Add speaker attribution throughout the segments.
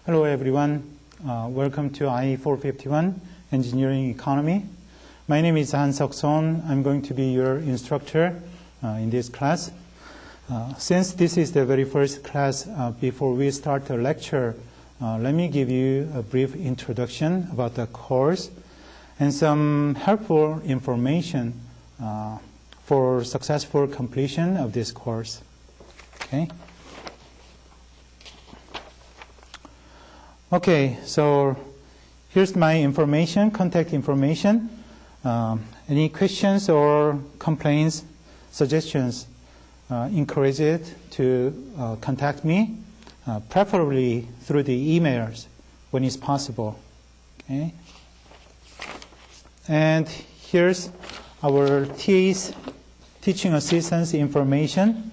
Speaker 1: Hello everyone, welcome to IE 451 Engineering Economy. My name is Han Seok-son. I'm going to be your instructor in this class. Since this is the very first class, before we start the lecture, let me give you a brief introduction about the course and some helpful information for successful completion of this course. Okay, so here's my information, contact information. Any questions or complaints, suggestions, encourage it to contact me, preferably through the emails when it's possible. Okay? And here's our TA's, teaching assistants information.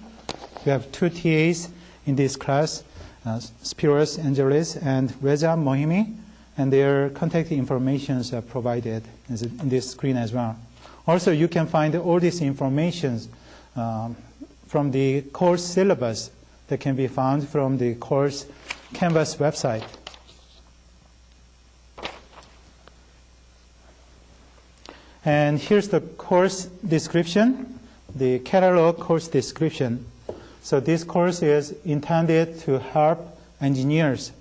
Speaker 1: We have 2 TAs in this class, Spiros Angeles and Reza Mohimi, and their contact information are provided in this screen as well. Also, you can find all this information from the course syllabus that can be found from the course Canvas website. And here's the course description, the catalog course description. So this course is intended to help engineers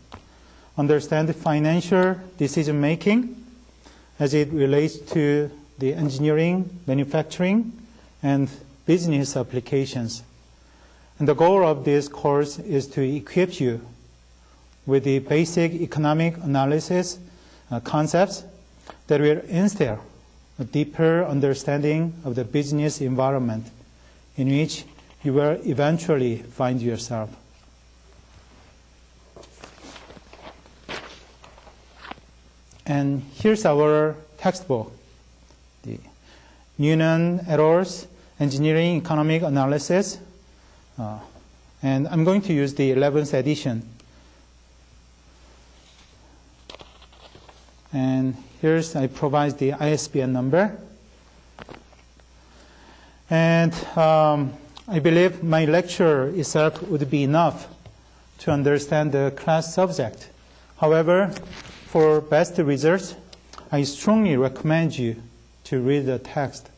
Speaker 1: understand financial decision-making as it relates to the engineering, manufacturing, and business applications. And the goal of this course is to equip you with the basic economic analysis concepts that will instill a deeper understanding of the business environment in which you will eventually find yourself. And here's our textbook, the Noonan et al.'s Engineering Economic Analysis. And I'm going to use the 11th edition. And here's, I provide the ISBN number. And I believe my lecture itself would be enough to understand the class subject. However, for best results, I strongly recommend you to read the text.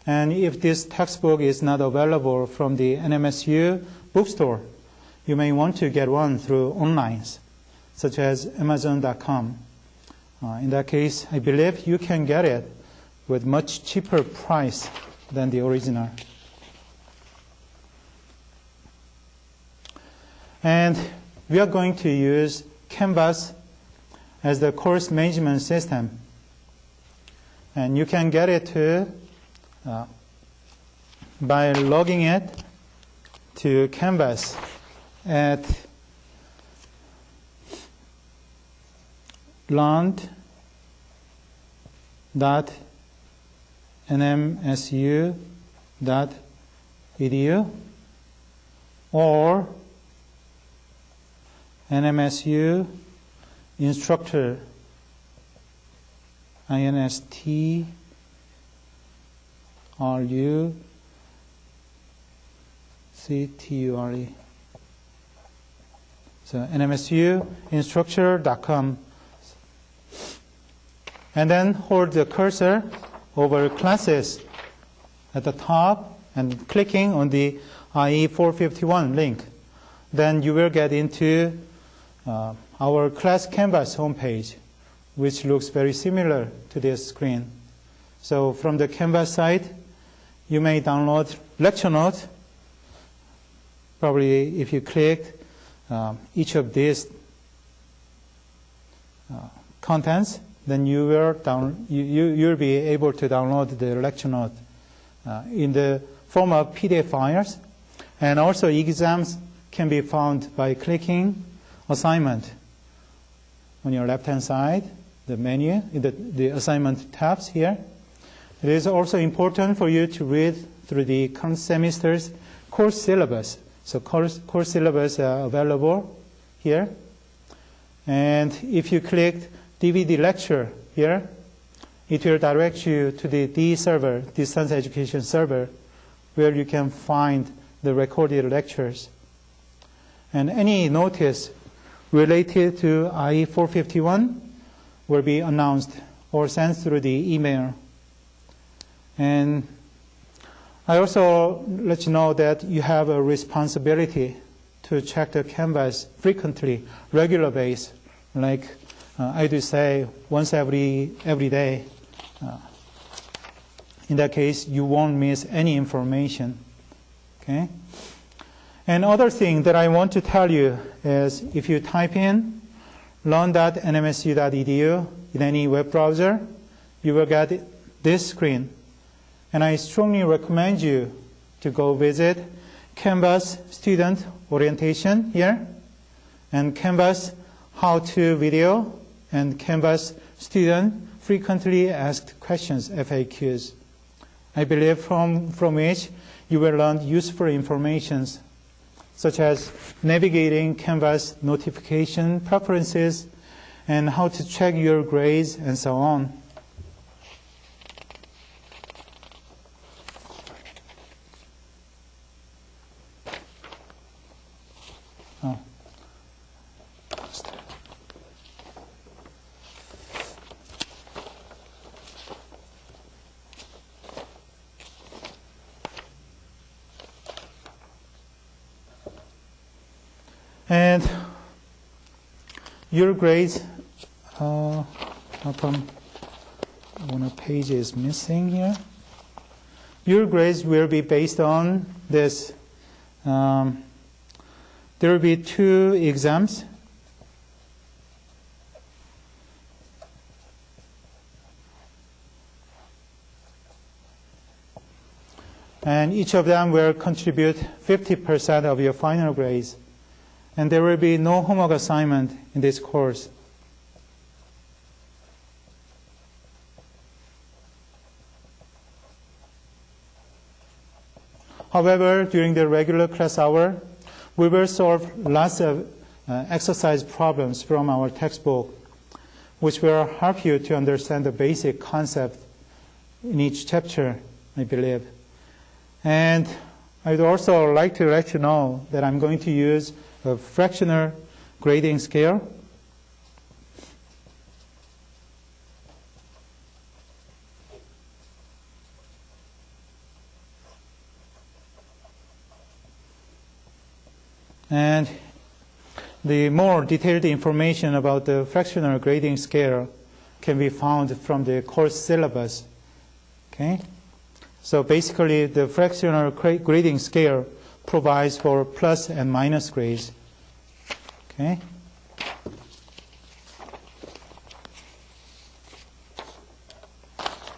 Speaker 1: And if this textbook is not available from the NMSU bookstore, you may want to get one through online, such as Amazon.com. In that case, I believe you can get it with much cheaper price than the original. And we are going to use Canvas as the course management system. And you can get it by logging it to Canvas at land.nmsu.edu or NMSU instructor, INSTRUCTURE. So nmsuinstructor.com. And then hold the cursor over classes at the top and clicking on the IE 451 link. Then you will get into our class Canvas homepage, which looks very similar to this screen. So from the Canvas site, you may download lecture notes. Probably if you click each of these contents, then you will you'll be able to download the lecture note in the form of PDF files. And also exams can be found by clicking assignment on your left-hand side, the menu, the assignment tabs here. It is also important for you to read through the current semester's course syllabus. So course syllabus are available here. And if you click DVD lecture here, it will direct you to the D server, distance education server, where you can find the recorded lectures. And any notice related to IE 451 will be announced or sent through the email. And I also let you know that you have a responsibility to check the Canvas frequently, regular basis, like I do say once every day. In that case, you won't miss any information. Okay? And other thing that I want to tell you is if you type in learn.nmsu.edu in any web browser, you will get this screen. And I strongly recommend you to go visit Canvas Student Orientation here, and Canvas How-To Video, and Canvas Student Frequently Asked Questions, FAQs. I believe from which you will learn useful information, such as navigating Canvas notification preferences and how to check your grades and so on. And your grades, how come one page is missing here? Your grades will be based on this. There will be 2 exams. And each of them will contribute 50% of your final grades. And there will be no homework assignment in this course. However, during the regular class hour, we will solve lots of exercise problems from our textbook, which will help you to understand the basic concept in each chapter, I believe. And I'd also like to let you know that I'm going to use a fractional grading scale. And the more detailed information about the fractional grading scale can be found from the course syllabus. Okay? So basically, the fractional grading scale provides for plus and minus grades. Okay?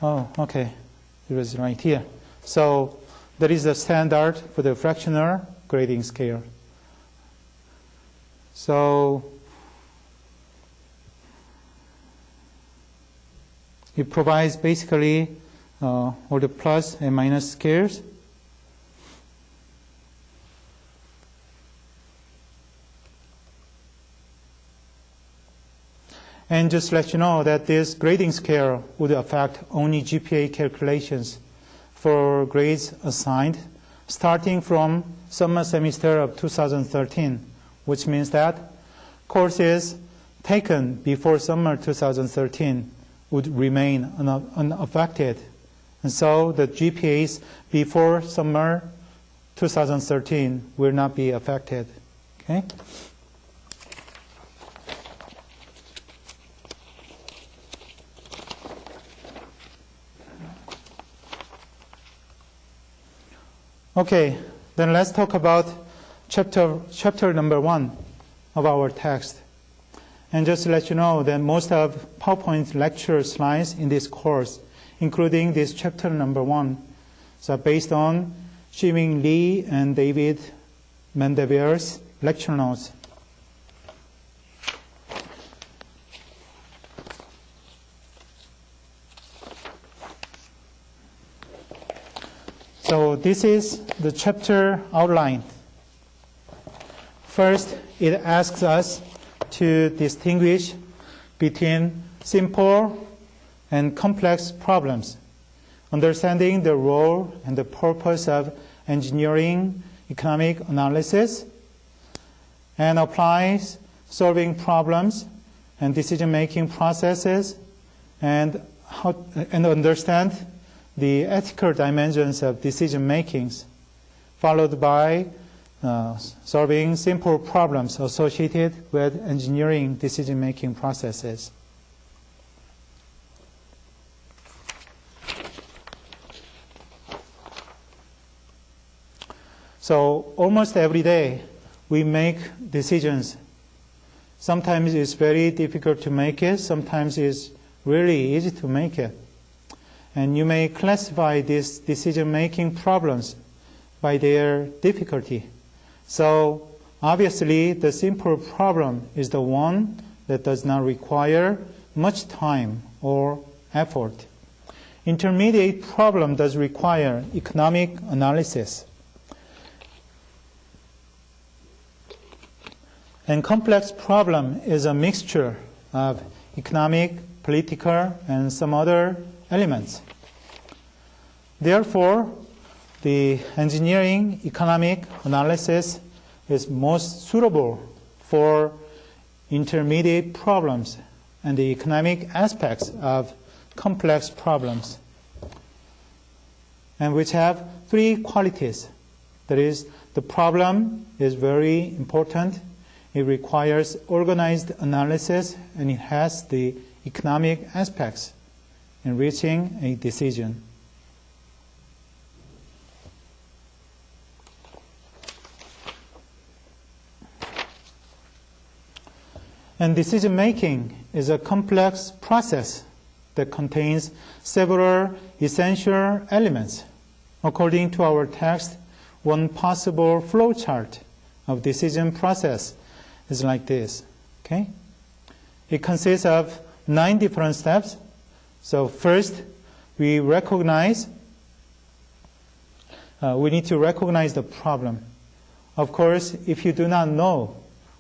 Speaker 1: Oh, okay. It was right here. So that is the standard for the fractional grading scale. So it provides basically all the plus and minus scales. And just let you know that this grading scale would affect only GPA calculations for grades assigned starting from summer semester of 2013, which means that courses taken before summer 2013 would remain unaffected. And so the GPAs before summer 2013 will not be affected. Okay? Okay, then let's talk about chapter number 1 of our text. And just to let you know that most of PowerPoint lecture slides in this course, including this chapter number 1, are based on Ximing Li and David Mendeveer's lecture notes. So this is the chapter outline. First, it asks us to distinguish between simple and complex problems, understanding the role and the purpose of engineering economic analysis, and applies solving problems and decision-making processes, and understand the ethical dimensions of decision-making, followed by solving simple problems associated with engineering decision-making processes. So almost every day we make decisions. Sometimes it's very difficult to make it, sometimes it's really easy to make it. And you may classify these decision-making problems by their difficulty. So obviously the simple problem is the one that does not require much time or effort. Intermediate problem does require economic analysis. And complex problem is a mixture of economic, political, and some other elements. Therefore, the engineering economic analysis is most suitable for intermediate problems and the economic aspects of complex problems, and which have three qualities. That is, the problem is very important, it requires organized analysis, and it has the economic aspects in reaching a decision. And decision-making is a complex process that contains several essential elements. According to our text, one possible flowchart of decision process is like this. Okay? It consists of 9 different steps. So first, we need to recognize the problem. Of course, if you do not know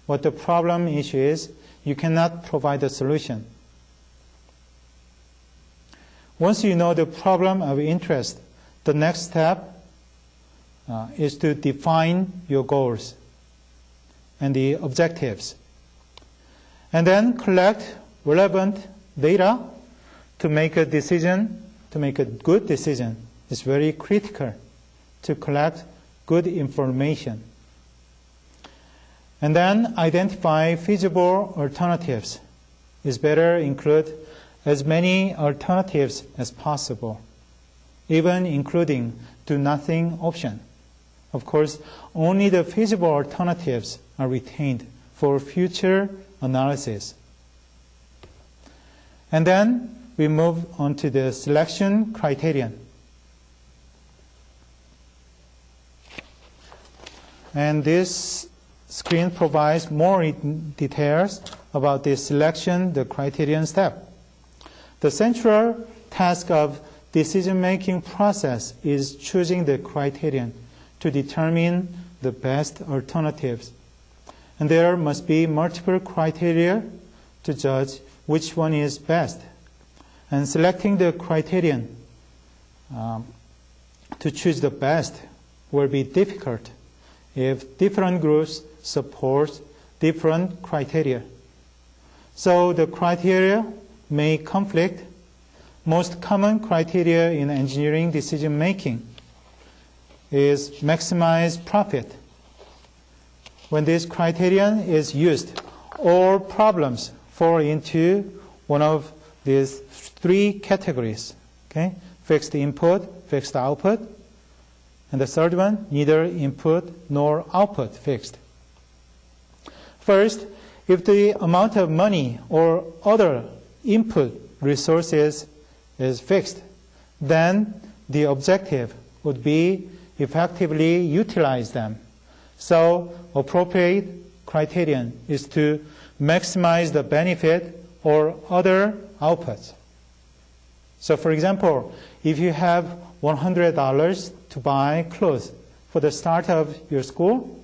Speaker 1: what the problem issue is, you cannot provide a solution. Once you know the problem of interest, the next step is to define your goals and the objectives. And then collect relevant data to make a decision, to make a good decision. It's very critical to collect good information. And then identify feasible alternatives. It's better include as many alternatives as possible, even including do-nothing option. Of course, only the feasible alternatives are retained for future analysis. And then we move on to the selection criterion. And this screen provides more details about the selection, the criterion step. The central task of decision-making process is choosing the criterion to determine the best alternatives. And there must be multiple criteria to judge which one is best. And selecting the criterion to choose the best will be difficult if different groups support different criteria. So the criteria may conflict. Most common criteria in engineering decision-making is maximize profit. When this criterion is used, all problems fall into one of these 3 categories. Okay? Fixed input, fixed output. And the third one, neither input nor output fixed. First, if the amount of money or other input resources is fixed, then the objective would be effectively utilize them. So appropriate criterion is to maximize the benefit or other outputs. So for example, if you have $100 to buy clothes for the start of your school,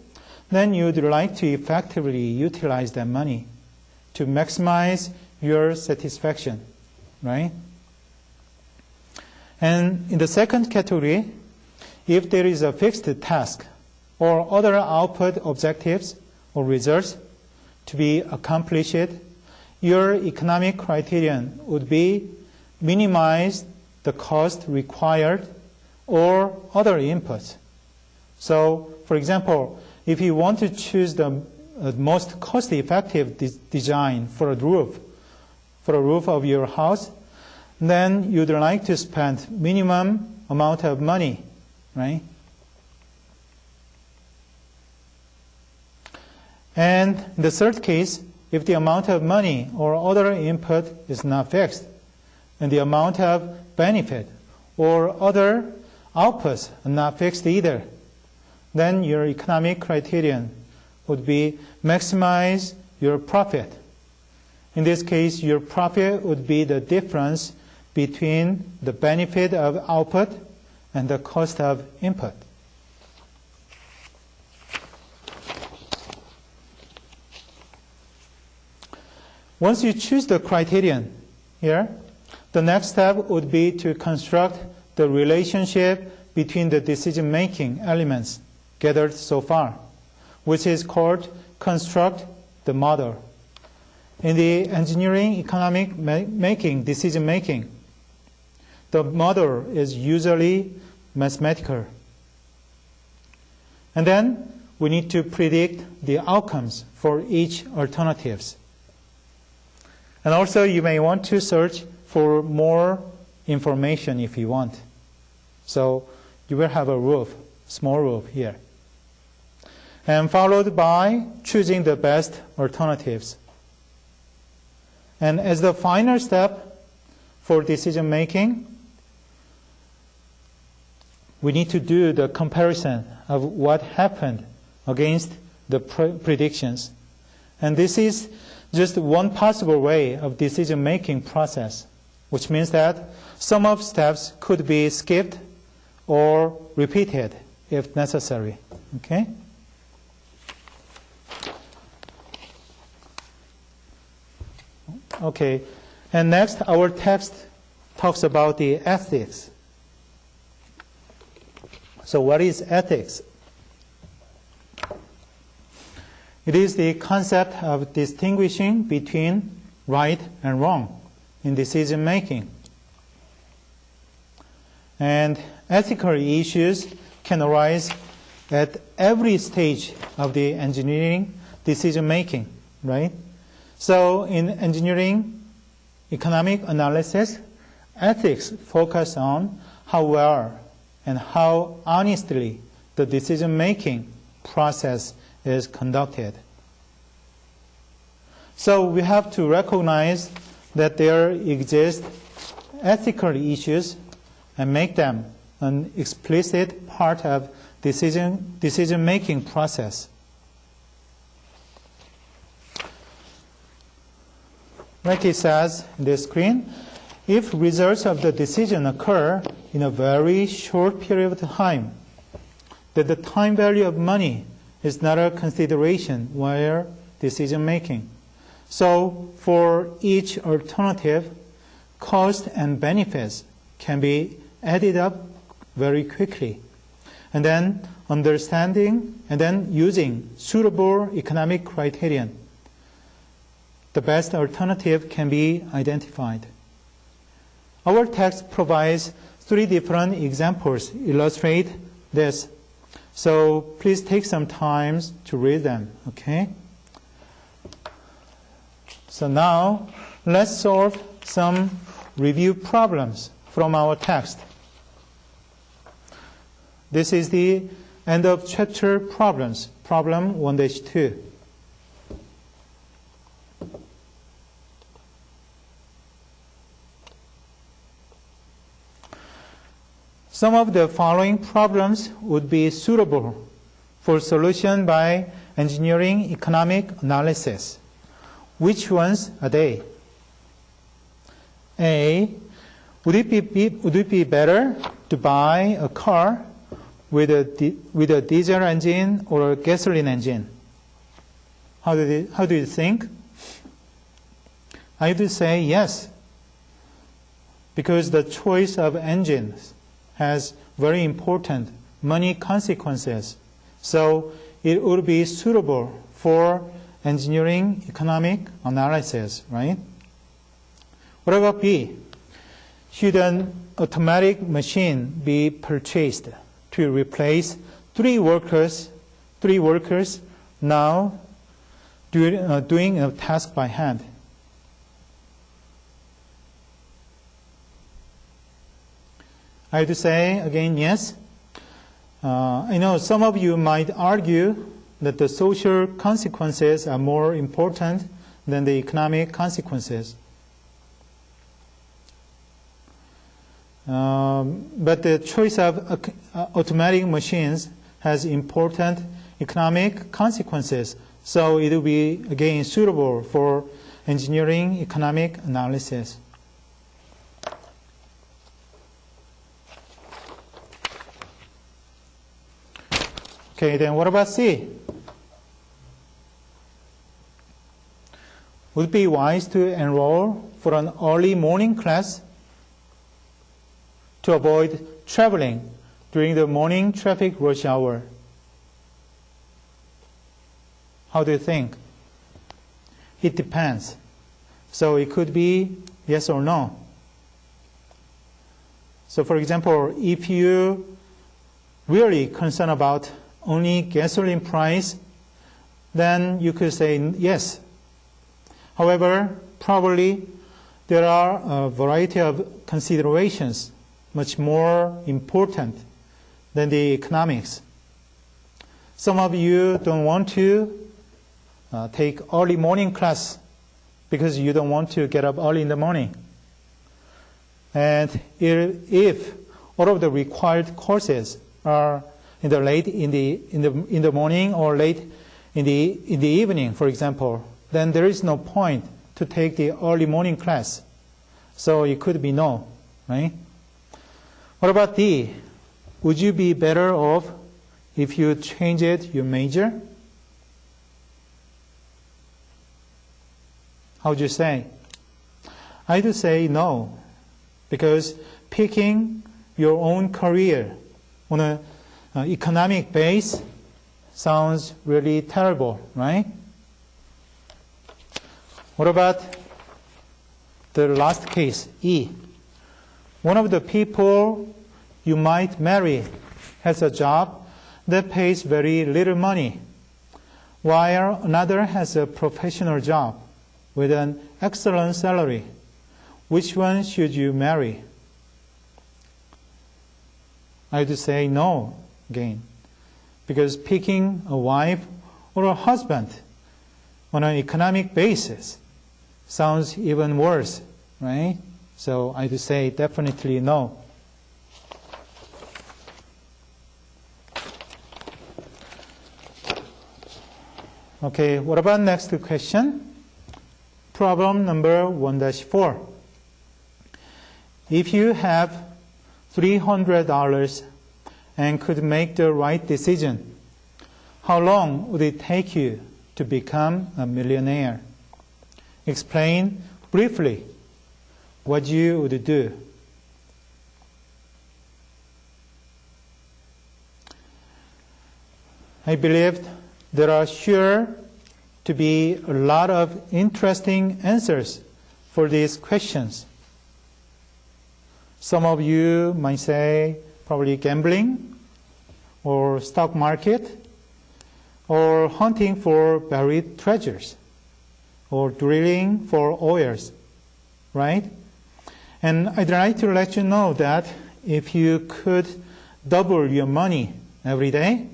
Speaker 1: then you'd like to effectively utilize that money to maximize your satisfaction, right? And in the second category, if there is a fixed task or other output objectives or results to be accomplished, your economic criterion would be minimize the cost required or other inputs. So, for example, if you want to choose the most cost-effective design for a roof of your house, then you'd like to spend minimum amount of money, right? And in the third case, if the amount of money or other input is not fixed, and the amount of benefit or other outputs are not fixed either, then your economic criterion would be maximize your profit. In this case, your profit would be the difference between the benefit of output and the cost of input. Once you choose the criterion here, the next step would be to construct the relationship between the decision-making elements gathered so far, which is called construct the model. In the engineering economic decision-making, the model is usually mathematical. And then we need to predict the outcomes for each alternatives. And also you may want to search for more information if you want. So you will have a roof, small roof here. And followed by choosing the best alternatives. And as the final step for decision making, we need to do the comparison of what happened against the predictions. And this is just one possible way of decision-making process, which means that some of steps could be skipped or repeated if necessary. Okay? Okay. And next, our text talks about the ethics. So what is ethics? It is the concept of distinguishing between right and wrong in decision making. And ethical issues can arise at every stage of the engineering decision making, right? So in engineering economic analysis, ethics focus on how well and how honestly the decision making process is conducted. So we have to recognize that there exist ethical issues and make them an explicit part of decision-making process. Like it says in the screen, if results of the decision occur in a very short period of time, that the time value of money is not a consideration while decision making. So for each alternative, cost and benefits can be added up very quickly. And then understanding and then using suitable economic criterion, the best alternative can be identified. Our text provides 3 different examples to illustrate this. So please take some time to read them, okay? So now let's solve some review problems from our text. This is the end of chapter problems, problem 1-2. Some of the following problems would be suitable for solution by engineering economic analysis. Which ones are they? A, would it be better to buy a car with a diesel engine or a gasoline engine? How do you think? I would say yes, because the choice of engines has very important money consequences. So it would be suitable for engineering economic analysis, right? What about B? Should an automatic machine be purchased to replace three workers now doing a task by hand? I have to say again, yes. I know some of you might argue that the social consequences are more important than the economic consequences. But the choice of automatic machines has important economic consequences, so it will be, again, suitable for engineering economic analysis. Okay, then what about C? Would it be wise to enroll for an early morning class to avoid traveling during the morning traffic rush hour? How do you think? It depends. So it could be yes or no. So for example, if you really concerned about only gasoline price, then you could say yes. However, probably there are a variety of considerations much more important than the economics. Some of you don't want to take early morning class because you don't want to get up early in the morning. And if all of the required courses are in the morning or late in the evening, for example, then there is no point to take the early morning class. So it could be no, right? What about D? Would you be better off if you changed your major? How would you say? I do say no, because picking your own career on an economic base sounds really terrible, right? What about the last case, E? One of the people you might marry has a job that pays very little money, while another has a professional job with an excellent salary. Which one should you marry? I would say no again, because picking a wife or a husband on an economic basis sounds even worse, right? So I would say definitely no. Okay, what about next question? Problem number 1-4. If you have $300 and could make the right decision, how long would it take you to become a millionaire? Explain briefly what you would do. I believe there are sure to be a lot of interesting answers for these questions. Some of you might say probably gambling, or stock market, or hunting for buried treasures, or drilling for oils, right? And I'd like to let you know that if you could double your money every day,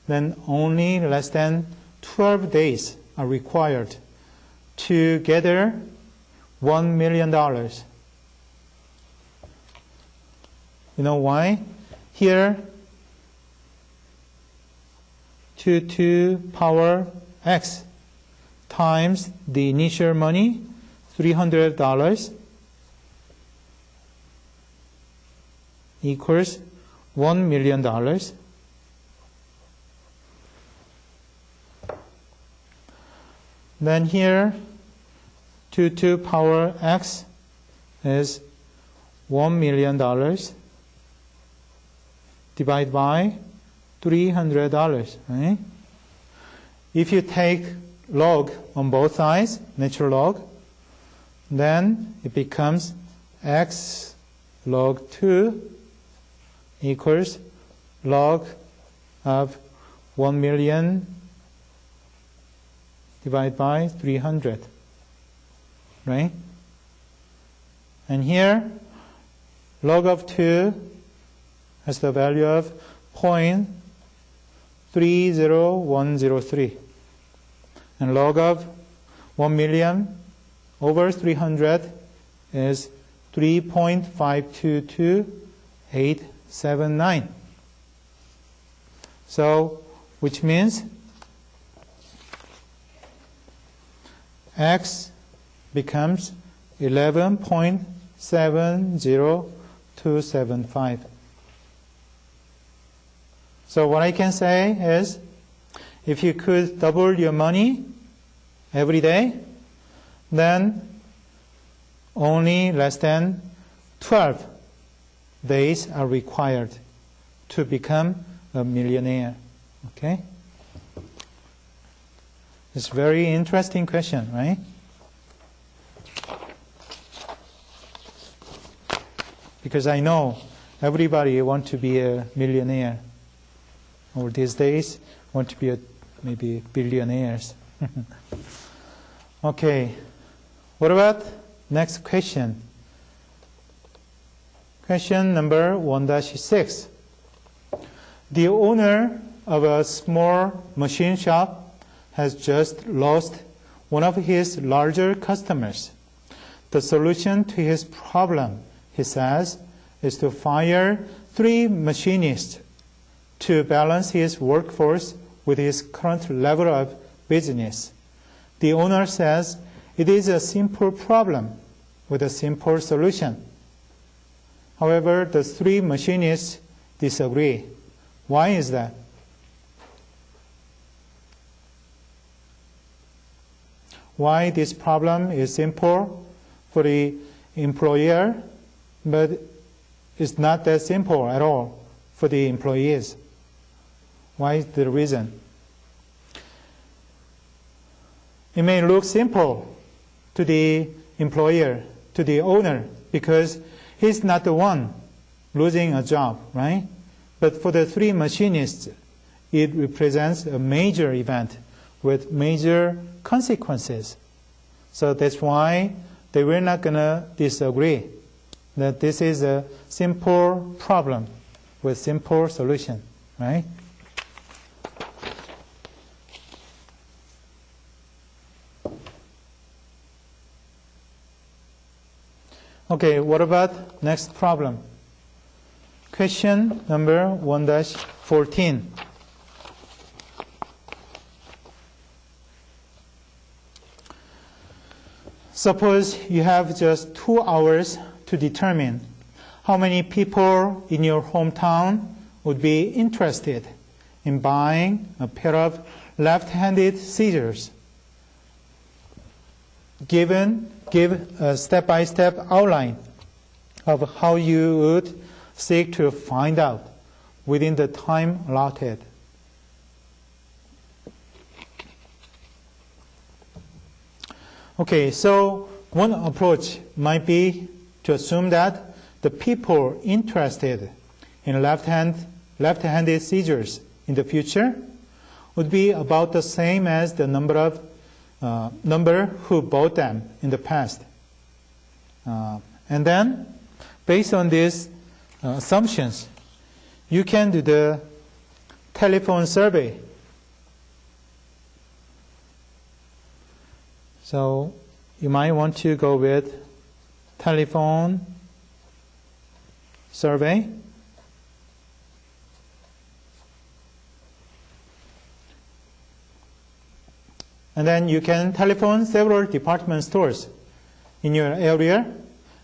Speaker 1: then only less than 12 days are required to gather $1 million. You know why? Here, 2 power x times the initial money, $300, equals $1 million. Then here, 2 power x is $1 million divided by $300, right? If you take log on both sides, natural log, then it becomes x log 2 equals log of 1 million divided by 300, right? And here, log of 2 has the value of 0.30103. And log of 1 million over 300 is 3.522879. So, which means x becomes 11.70275. So what I can say is, if you could double your money every day, then only less than 12 days are required to become a millionaire. Okay? It's a very interesting question, right? Because I know everybody wants to be a millionaire, or these days want to be maybe billionaires. Okay, what about next question? Question number 1-6. The owner of a small machine shop has just lost one of his larger customers. The solution to his problem, he says, is to fire 3 machinists to balance his workforce with his current level of business. The owner says it is a simple problem with a simple solution. However, the 3 machinists disagree. Why is that? Why this problem is simple for the employer, but it's not that simple at all for the employees? Why is the reason? It may look simple to the employer, to the owner, because he's not the one losing a job, right? But for the 3 machinists, it represents a major event with major consequences. So that's why they were not going to disagree that this is a simple problem with simple solution, right? Okay, what about next problem? Question number 1-14. Suppose you have just 2 hours to determine how many people in your hometown would be interested in buying a pair of left-handed scissors. Give a step-by-step outline of how you would seek to find out within the time allotted. Okay, so one approach might be to assume that the people interested in left-handed scissors in the future would be about the same as the number who bought them in the past. And then, based on these assumptions, you can do the telephone survey. So you might want to go with telephone survey. And then you can telephone several department stores in your area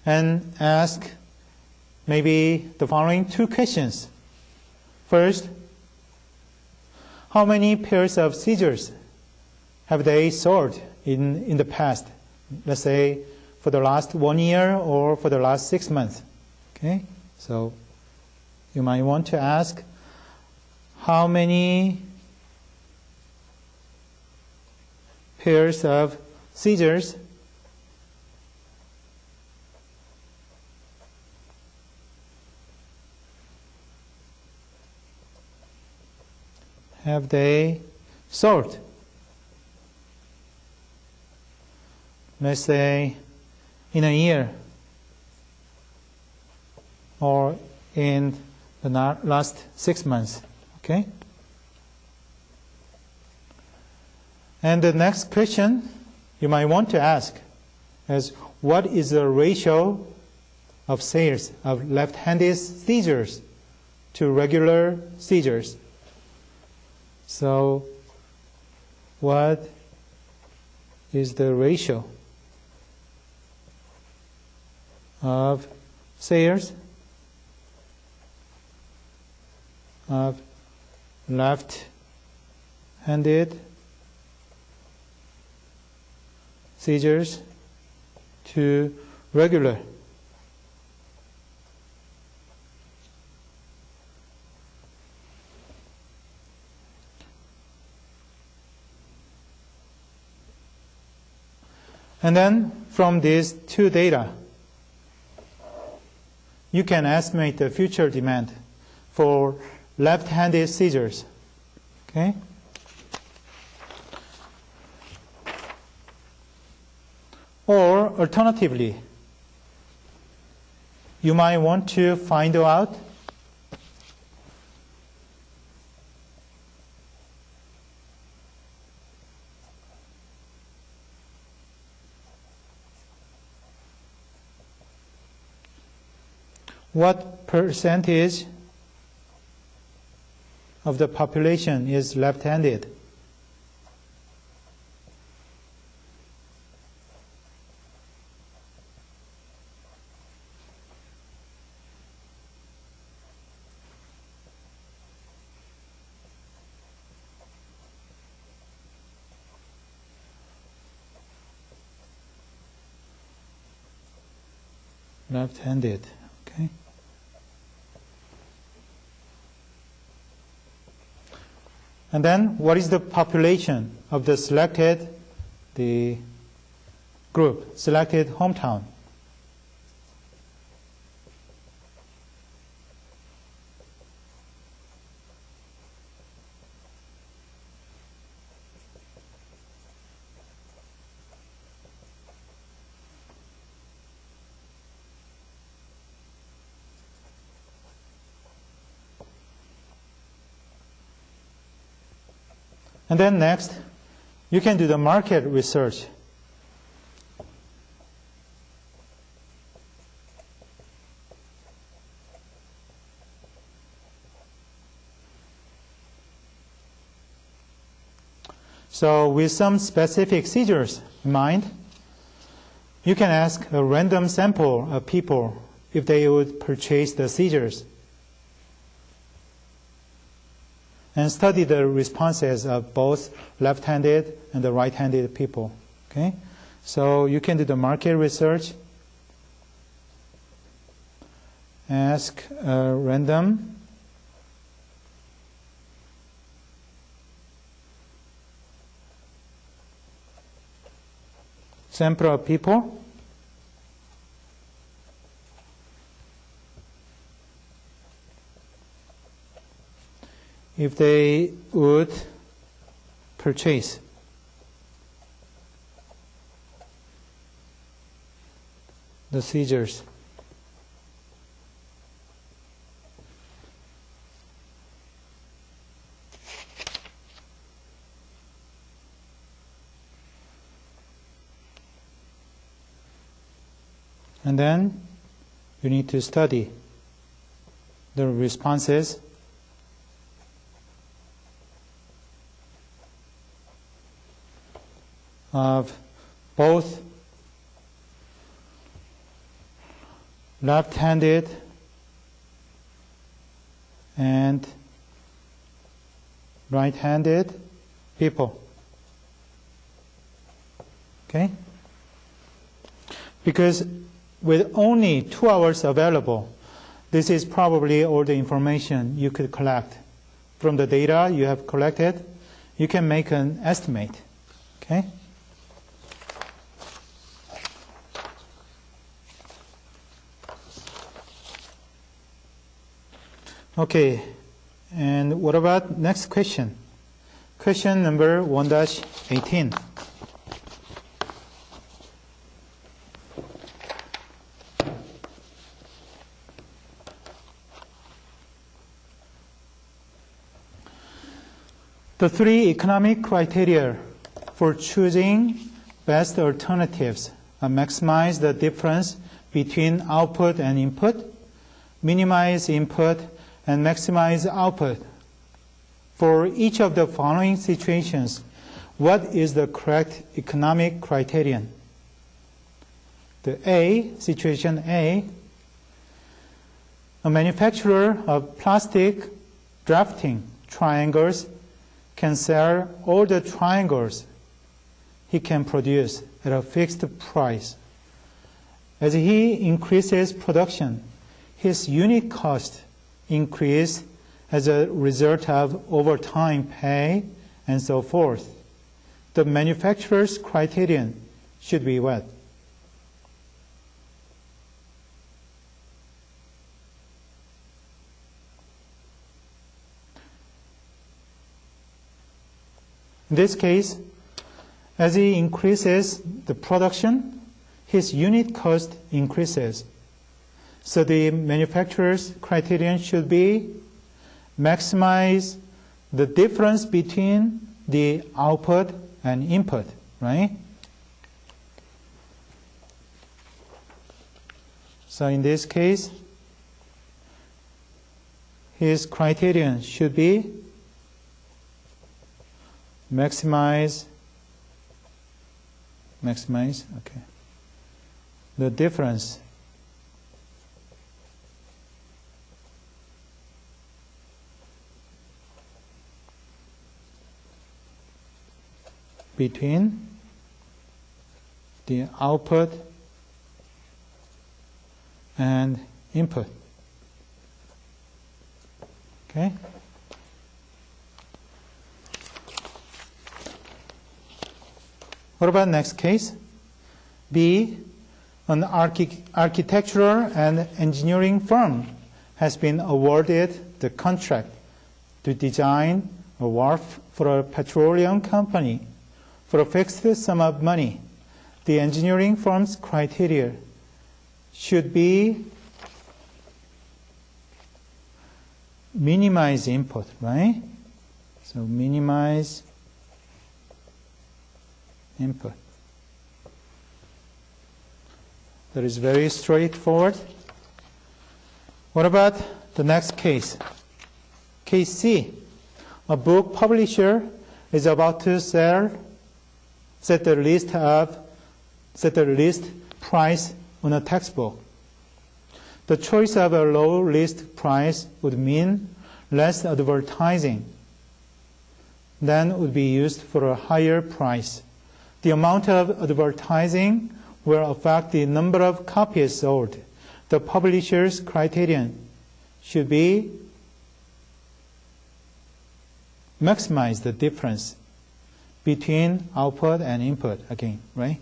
Speaker 1: and ask maybe the following 2 questions. First, how many pairs of scissors have they sold in the past? Let's say for the last 1 year or for the last 6 months. Okay? So you might want to ask how many pairs of seizures. Have they solved? Let's say in a year or in the last 6 months. Okay? And the next question you might want to ask is, what is the ratio of sales of left-handed seizures to regular seizures? So, what is the ratio of sales of left-handed seizures to regular? And then from these two data, you can estimate the future demand for left-handed seizures. Okay? Or alternatively, you might want to find out what percentage of the population is left-handed. Left-handed, okay? And then, what is the population of the selected group, selected hometown? And then next, you can do the market research. So with some specific seizures in mind, you can ask a random sample of people if they would purchase the seizures, and study the responses of both left-handed and the right-handed people. Okay? So you can do the market research, ask a random sample of people, if they would purchase the seizures. And then you need to study the responses of both left-handed and right-handed people. Okay? Because with only 2 hours available, this is probably all the information you could collect. From the data you have collected, you can make an estimate. Okay? Okay, and what about next question? Question number 1-18. The three economic criteria for choosing best alternatives are maximize the difference between output and input, minimize input, and maximize output. For each of the following situations, what is the correct economic criterion? The A, situation A, a manufacturer of plastic drafting triangles can sell all the triangles he can produce at a fixed price. As he increases production, his unit cost increase as a result of overtime pay and so forth. The manufacturer's criterion should be what? In this case, as he increases the production, his unit cost increases. So the manufacturer's criterion should be maximize the difference between the output and input, right? So in this case, his criterion should be maximize, okay, the difference between the output and input. Okay? What about next case? B, an architectural and engineering firm has been awarded the contract to design a wharf for a petroleum company for a fixed sum of money. The engineering firm's criteria should be minimize input, right? So minimize input. That is very straightforward. What about the next case? Case C. A book publisher is about to set the list price on a textbook. The choice of a low list price would mean less advertising than would be used for a higher price. The amount of advertising will affect the number of copies sold. The publisher's criterion should be maximize the difference between output and input again, right?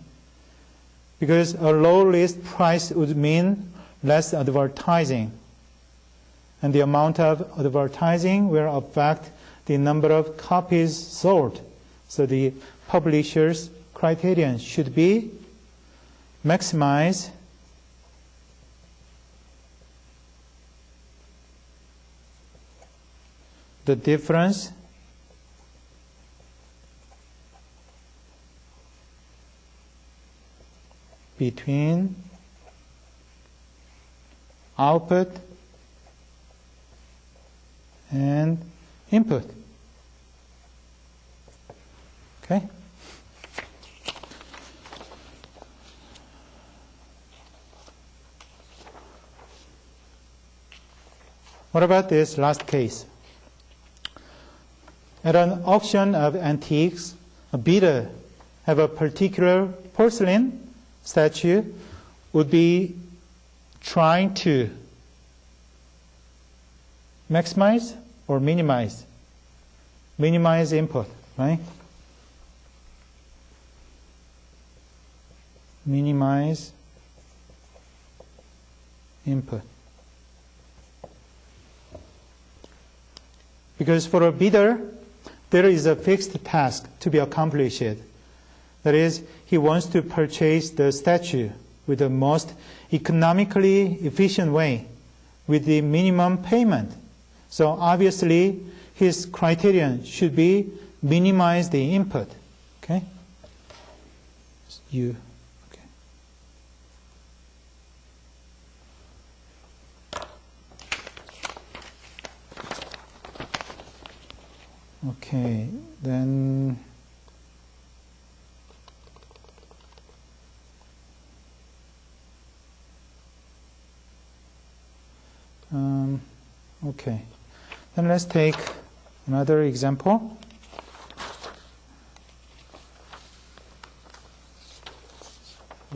Speaker 1: Because a low list price would mean less advertising. And the amount of advertising will affect the number of copies sold. So the publisher's criterion should be maximize the difference between output and input. Okay? What about this last case? At an auction of antiques, a bidder have a particular porcelain statue would be trying to maximize or minimize? Minimize input, right? Minimize input. Because for a bidder, there is a fixed task to be accomplished. That is, he wants to purchase the statue with the most economically efficient way, with the minimum payment. So obviously, his criterion should be minimize the input. Okay? Okay. Okay, then okay. Then let's take another example.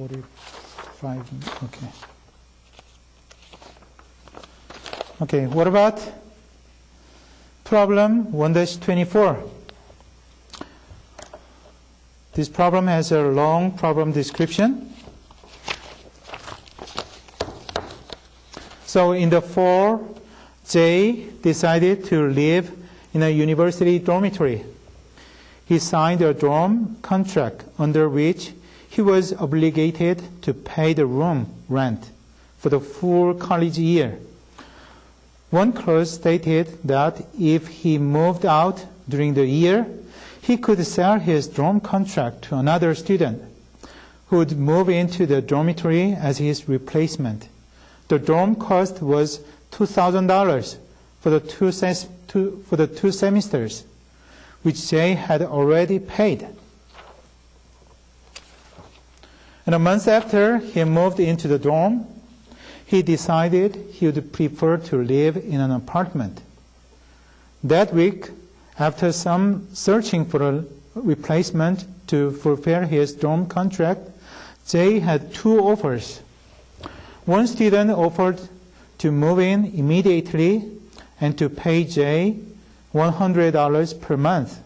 Speaker 1: Okay. Okay, what about problem 1-24? This problem has a long problem description. So in the fall, Jay decided to live in a university dormitory. He signed a dorm contract under which he was obligated to pay the room rent for the full college year. One clause stated that if he moved out during the year, he could sell his dorm contract to another student who would move into the dormitory as his replacement. The dorm cost was $2,000 for the two semesters, which Jay had already paid. And a month after he moved into the dorm, he decided he would prefer to live in an apartment. That week, after some searching for a replacement to fulfill his dorm contract, Jay had two offers. One student offered to move in immediately and to pay Jay $100 per month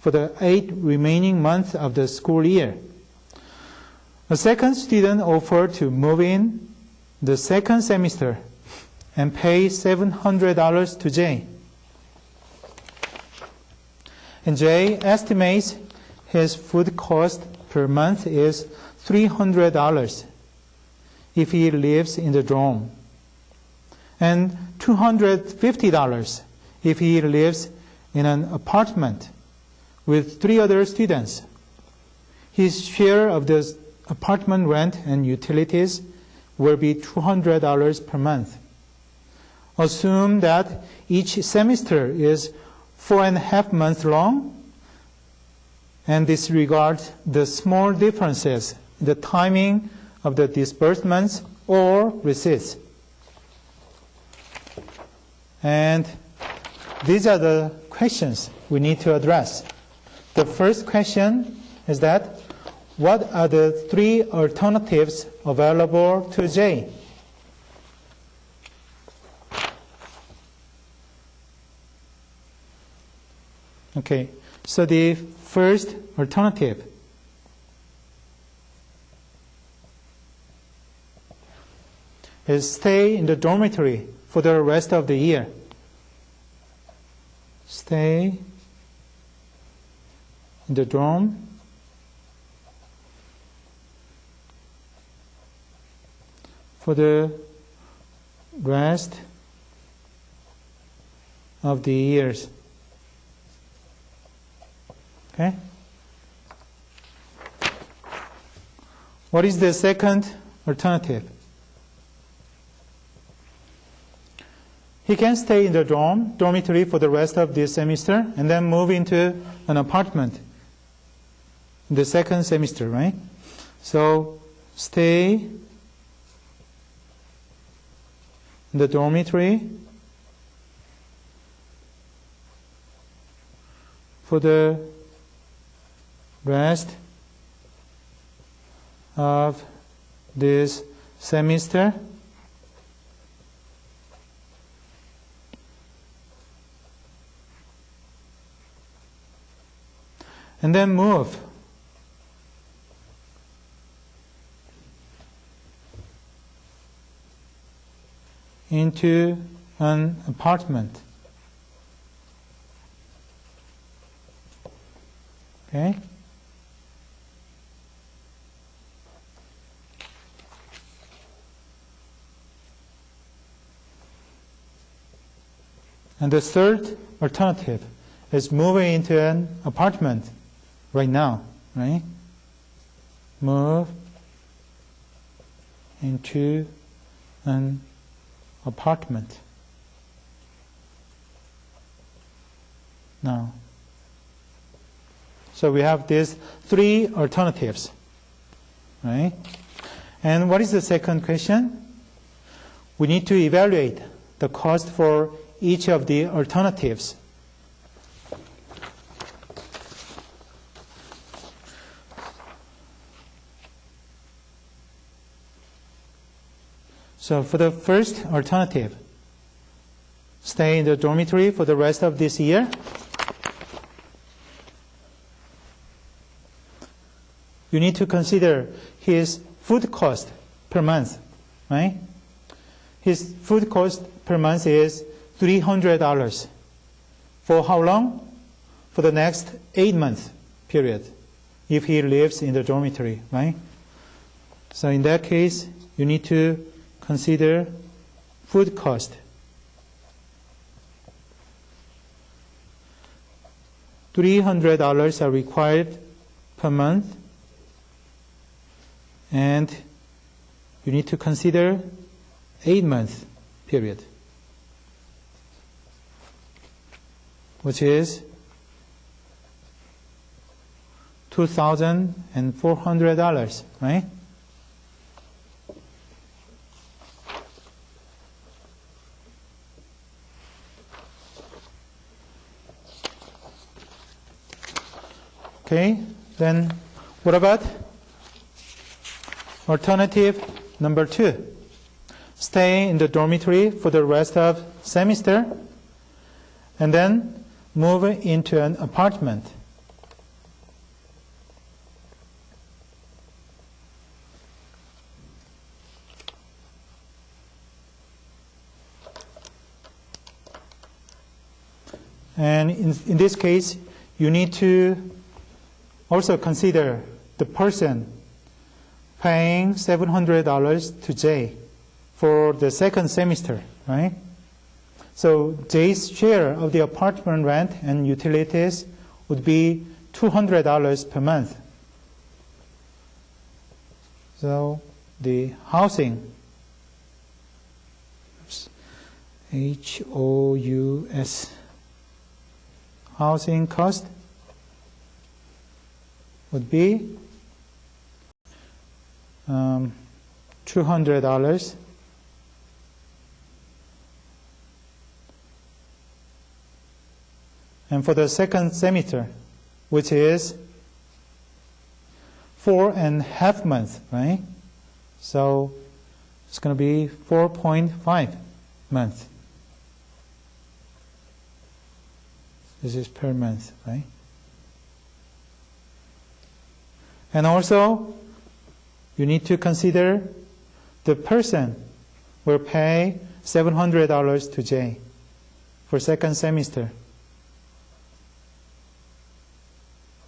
Speaker 1: for the 8 remaining months of the school year. A second student offered to move in the second semester and pay $700 to Jay. And Jay estimates his food cost per month is $300 if he lives in the dorm, and $250 if he lives in an apartment with 3 other students. His share of the apartment rent and utilities will be $200 per month. Assume that each semester is 4.5 months long, and disregard the small differences in the timing of the disbursements or receipts. And these are the questions we need to address. The first question is that, what are the 3 alternatives available to Jay? Okay, so the first alternative is stay in the dormitory for the rest of the year. Stay in the dorm for the rest of the years. Okay? What is the second alternative? He can stay in the dormitory for the rest of this semester and then move into an apartment in the second semester, right? So stay in the dormitory for the rest of this semester. And then move into an apartment Okay? And the third alternative is moving into an apartment right now, right? Move into an apartment now. So we have these three alternatives, right? And what is the second question? We need to evaluate the cost for each of the alternatives. So for the first alternative, stay in the dormitory for the rest of this year. You need to consider his food cost per month, right? His food cost per month is $300. For how long? For the next 8-month period, if he lives in the dormitory, right? So in that case, you need to consider food cost. $300 are required per month, and you need to consider 8-month period, which is $2,400, right? Okay, then what about alternative number 2? Stay in the dormitory for the rest of semester and then move into an apartment. And in this case, you need to also consider the person paying $700 to Jay for the second semester, right? So Jay's share of the apartment rent and utilities would be $200 per month. So the housing, H-O-U-S, housing cost would be $200. And for the second semester, which is 4.5 months, right? So it's going to be 4.5 months. This is per month, right? And also, you need to consider the person will pay $700 to Jay for second semester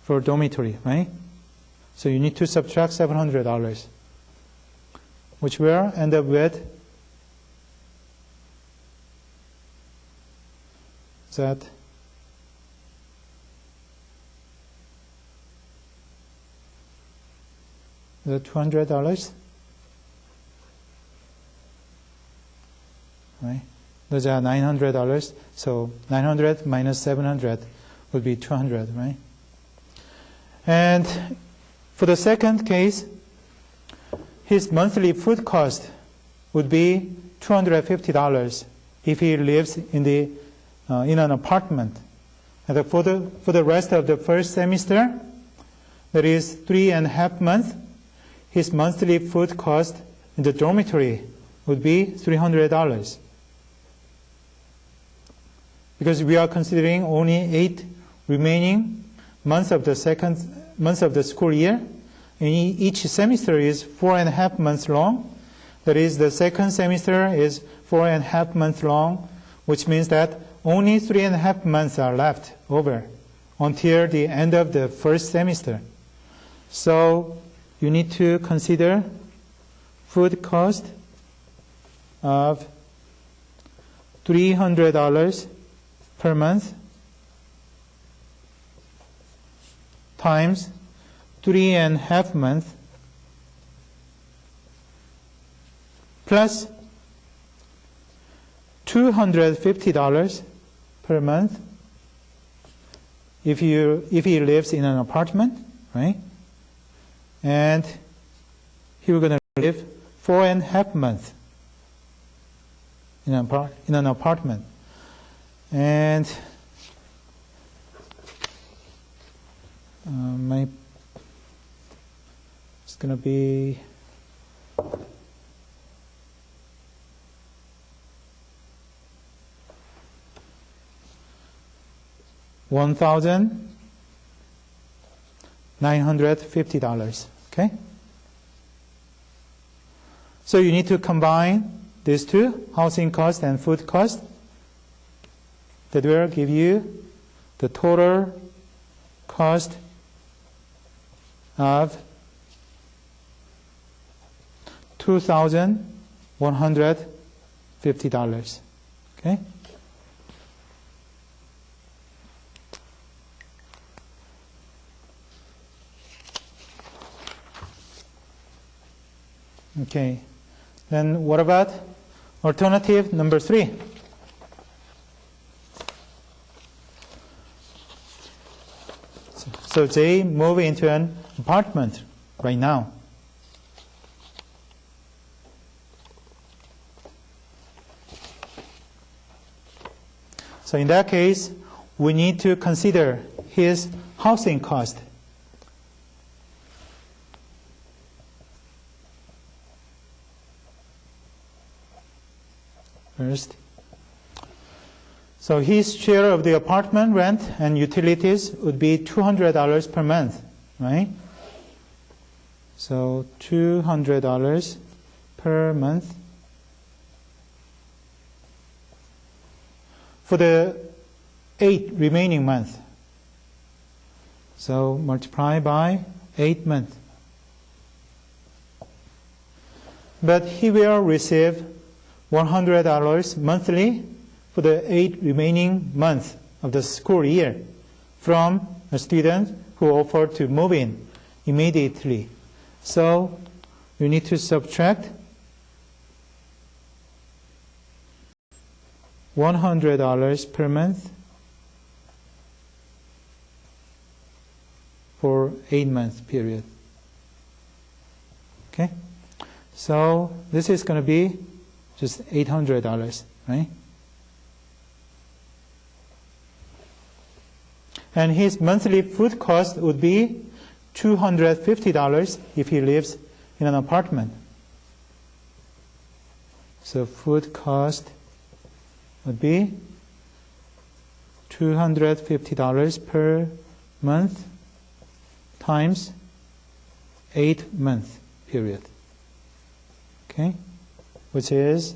Speaker 1: for dormitory, right? So you need to subtract $700, which will end up with that the $200, right? Those are $900, so 900 minus 700 would be 200, right? And for the second case, his monthly food cost would be $250 if he lives in an apartment. And for the rest of the first semester, that is 3.5 months, his monthly food cost in the dormitory would be $300. Because we are considering only 8 remaining months of the school year, and each semester is 4.5 months long. That is, the second semester is 4.5 months long, which means that only 3.5 months are left over. until the end of the first semester. So you need to consider food cost of $300 per month times 3.5 months plus $250 per month if he lives in an apartment, right? And he was going to live 4.5 months in an apartment. And it's going to be $1,950. Okay? So you need to combine these two, housing cost and food cost. That will give you the total cost of $2,150. Okay? Okay. Then what about alternative number 3? So Jay moved into an apartment right now. So in that case, we need to consider his housing cost. First. So his share of the apartment rent and utilities would be $200 per month, right? So $200 per month. For the 8 remaining months. So multiply by 8 months. But he will receive $100 monthly for the 8 remaining months of the school year from a student who offered to move in immediately. So you need to subtract $100 per month for 8-month period. Okay? So this is going to be just $800, right? And his monthly food cost would be $250 if he lives in an apartment. So food cost would be $250 per month times 8-month period. Okay? Which is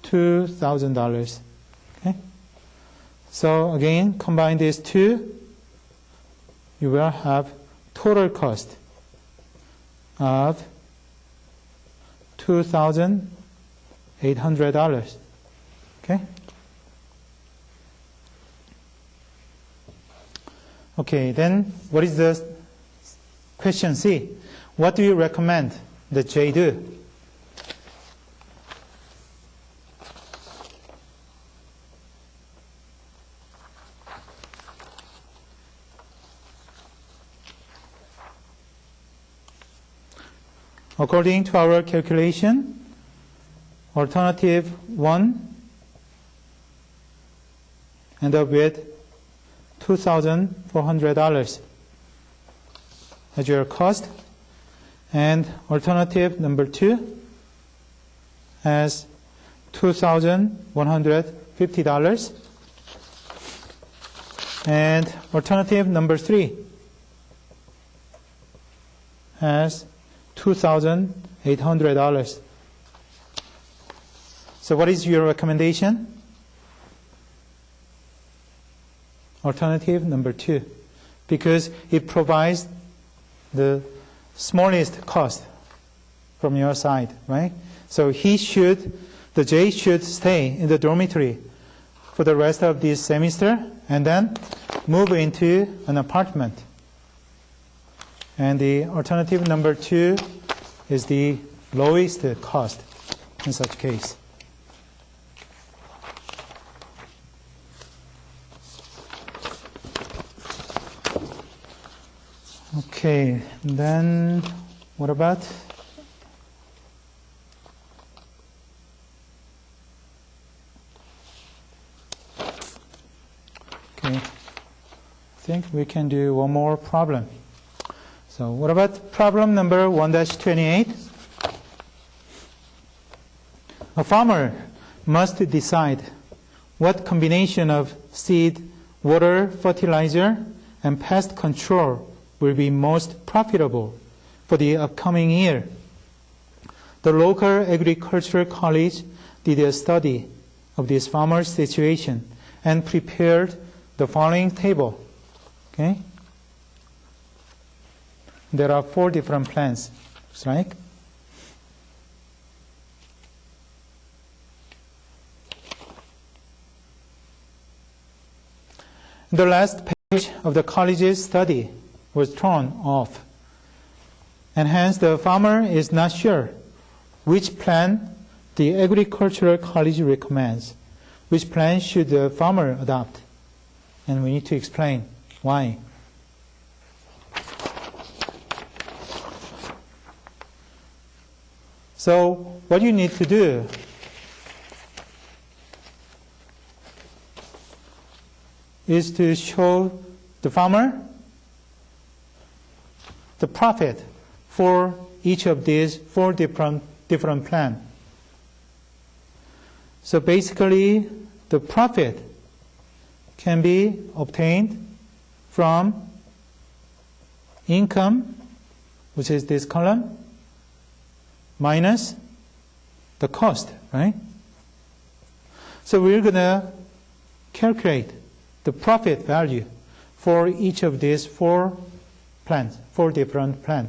Speaker 1: $2,000. Okay? So again, combine these two, you will have total cost of $2,800. Okay? Okay, then what is the question C? What do you recommend that Jay do? According to our calculation, alternative 1 end up with $2,400 as your cost, and alternative number 2 has $2,150, and alternative number 3 has $2,800. So what is your recommendation? Alternative number 2, because it provides the smallest cost from your side, right? So the J should stay in the dormitory for the rest of this semester and then move into an apartment. And the alternative number 2 is the lowest cost in such case. Okay, then what about? Okay, I think we can do one more problem. So what about problem number 1-28? A farmer must decide what combination of seed, water, fertilizer, and pest control will be most profitable for the upcoming year. The local agricultural college did a study of this farmer's situation and prepared the following table. Okay? There are 4 different plans, right? The last page of the college's study was torn off, and hence the farmer is not sure which plan the agricultural college recommends. Which plan should the farmer adopt? And we need to explain why. So what you need to do is to show the farmer the profit for each of these 4 different plans. So basically, the profit can be obtained from income, which is this column, minus the cost, right? So we're going to calculate the profit value for each of these 4 plans, 4 different plans.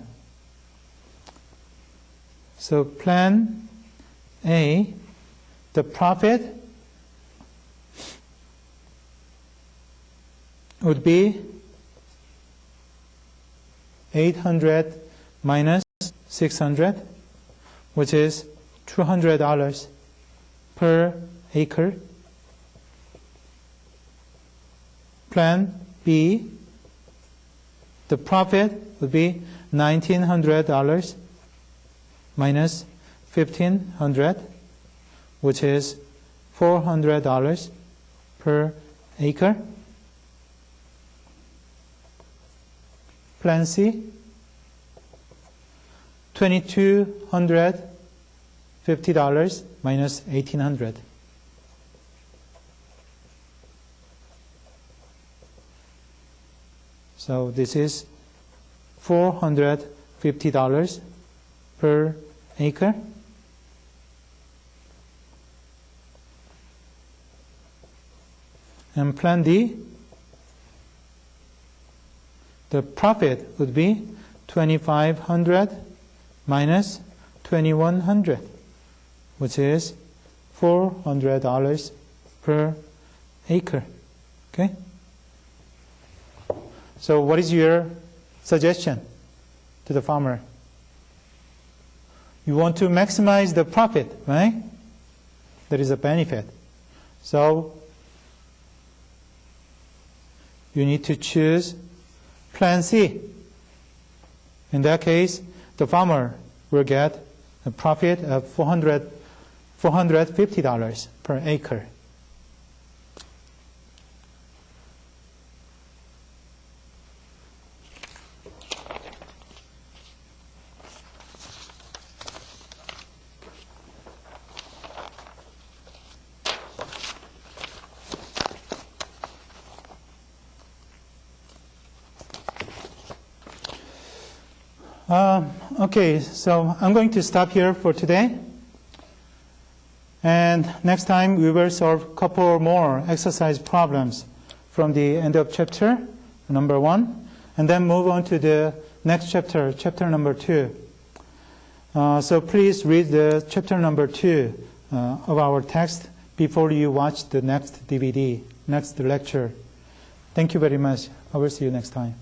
Speaker 1: So plan A, the profit would be 800 minus 600, which is $200 per acre. Plan B, the profit would be $1,900 minus $1,500, which is $400 per acre. Plan C, $2,250 minus $1,800. So this is $450 per acre. And plan D, the profit would be $2,500 minus $2,100, which is $400 per acre. Okay? So what is your suggestion to the farmer? You want to maximize the profit, right? That is a benefit. So you need to choose plan C. In that case, the farmer will get a profit of $450 per acre. Okay, so I'm going to stop here for today. And next time we will solve a couple more exercise problems from the end of chapter number 1, and then move on to the next chapter, chapter number 2. So please read the chapter number 2 of our text before you watch the next DVD, next lecture. Thank you very much. I will see you next time.